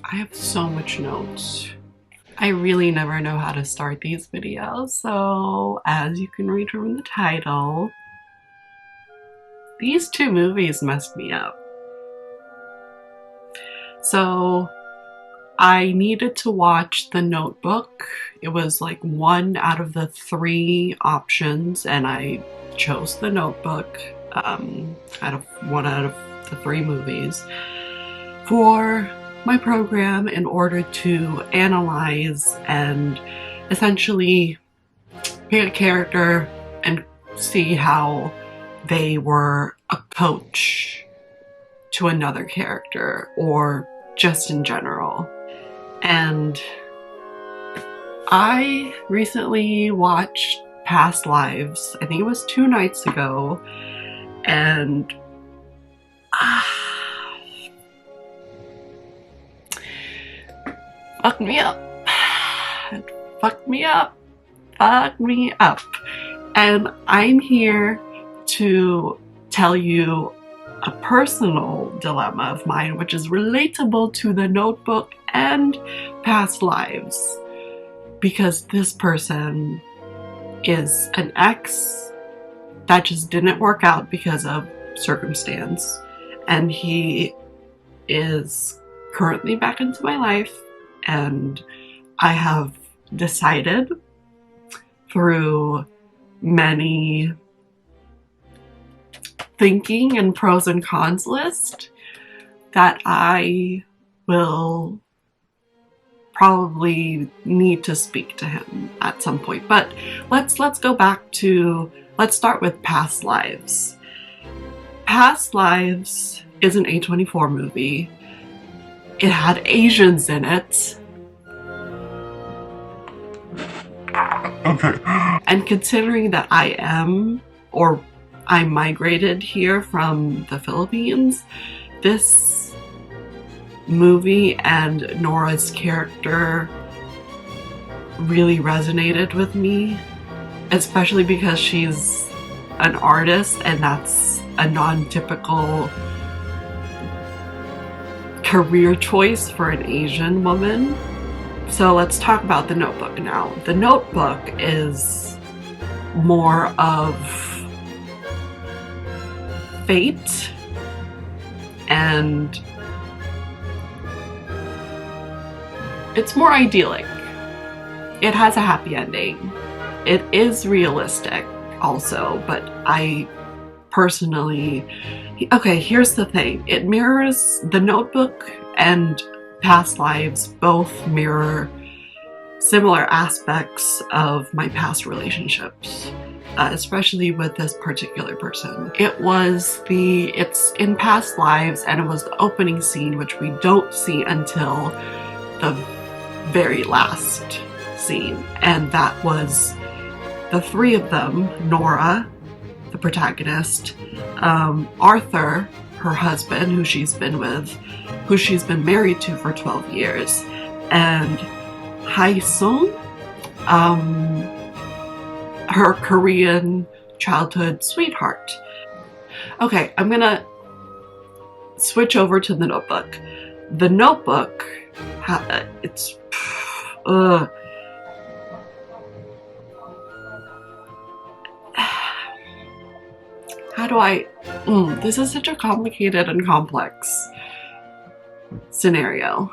I have so much notes. I really never know how to start these videos, so as you can read from the title, these two movies messed me up. So I needed to watch The Notebook. It was like one out of the three options, and I chose The Notebook one out of the three movies for my program in order to analyze and essentially pick a character and see how they were a coach to another character or just in general. And I recently watched Past Lives. I think it was 2 nights ago, and fucked me up. It fucked me up. Fucked me up. And I'm here to tell you a personal dilemma of mine, which is relatable to The Notebook and Past Lives, because this person is an ex that just didn't work out because of circumstance, and he is currently back into my life, and I have decided through many thinking and pros and cons list that I will probably need to speak to him at some point. But let's start with Past Lives. Past Lives is an A24 movie. It had Asians in it. Okay. And considering that I migrated here from the Philippines, this movie and Nora's character really resonated with me, especially because she's an artist and that's a non-typical career choice for an Asian woman. So let's talk about The Notebook now. The Notebook is more of fate, and it's more idyllic. It has a happy ending. It is realistic also, but I personally... Okay, here's the thing. It mirrors The Notebook and Past Lives, both mirror similar aspects of my past relationships. Especially with this particular person. It's in Past Lives, and it was the opening scene, which we don't see until the very last scene. And that was the three of them: Nora, the protagonist, Arthur, her husband, who she's been married to for 12 years, and Hae-sung, her Korean childhood sweetheart. Okay, I'm gonna switch over to The Notebook. The Notebook, it's... How do I... this is such a complicated and complex scenario.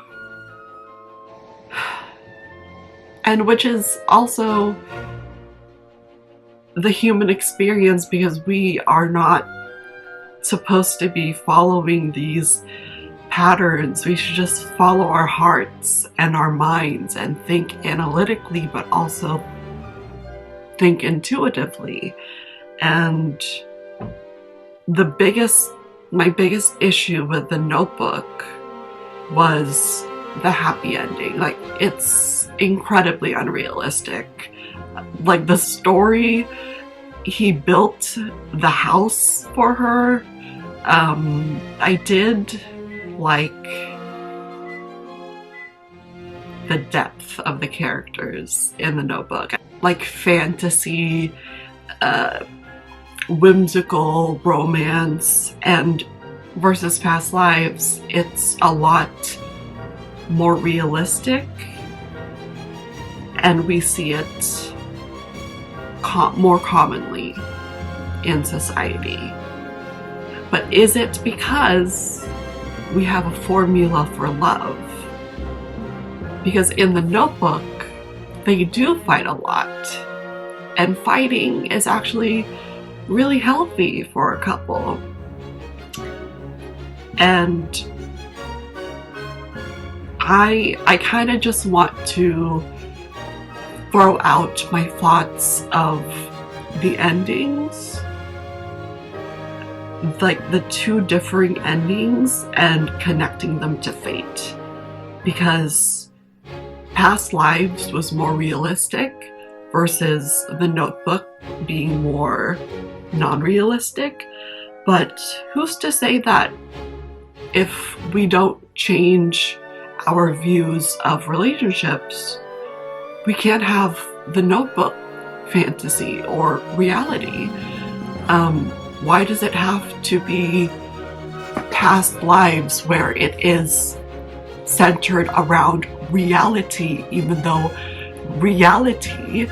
And which is also the human experience, because we are not supposed to be following these patterns. We should just follow our hearts and our minds and think analytically, but also think intuitively. And my biggest issue with The Notebook was the happy ending. Like, it's incredibly unrealistic. Like, the story, he built the house for her. I did like the depth of the characters in The Notebook. Like fantasy, whimsical romance, and versus Past Lives, it's a lot more realistic, and we see it more commonly in society. But is it because we have a formula for love? Because in the Notebook, they do fight a lot, and fighting is actually really healthy for a couple. And I kind of just want to throw out my thoughts of the endings, like the two differing endings, and connecting them to fate. Because Past Lives was more realistic versus the Notebook being more non-realistic. But who's to say that if we don't change our views of relationships, we can't have the Notebook fantasy or reality? Why does it have to be Past Lives where it is centered around reality, even though reality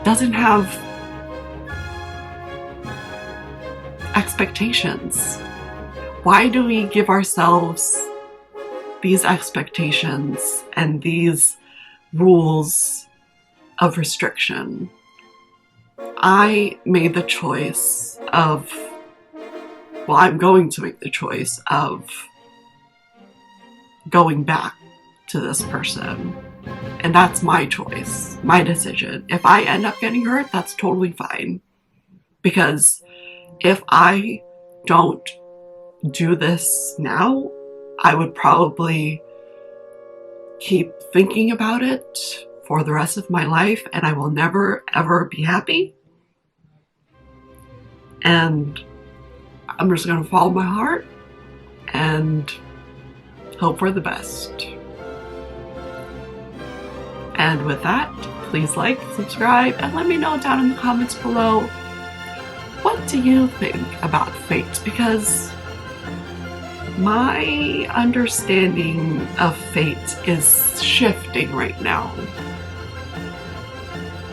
doesn't have expectations? Why do we give ourselves these expectations and these rules of restriction? I made the choice of, well, I'm going to make the choice of going back to this person. And that's my choice, my decision. If I end up getting hurt, that's totally fine. Because if I don't do this now, I would probably keep thinking about it for the rest of my life, and I will never ever be happy. And I'm just gonna follow my heart and hope for the best. And with that, please like, subscribe, and let me know down in the comments below, what do you think about fate? Because my understanding of fate is shifting right now.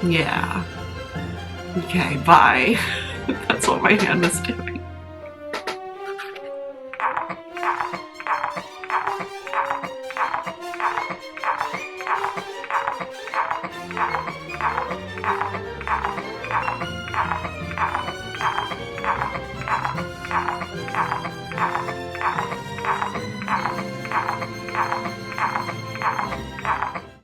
Yeah. Okay, bye. That's what my hand was doing. Okay.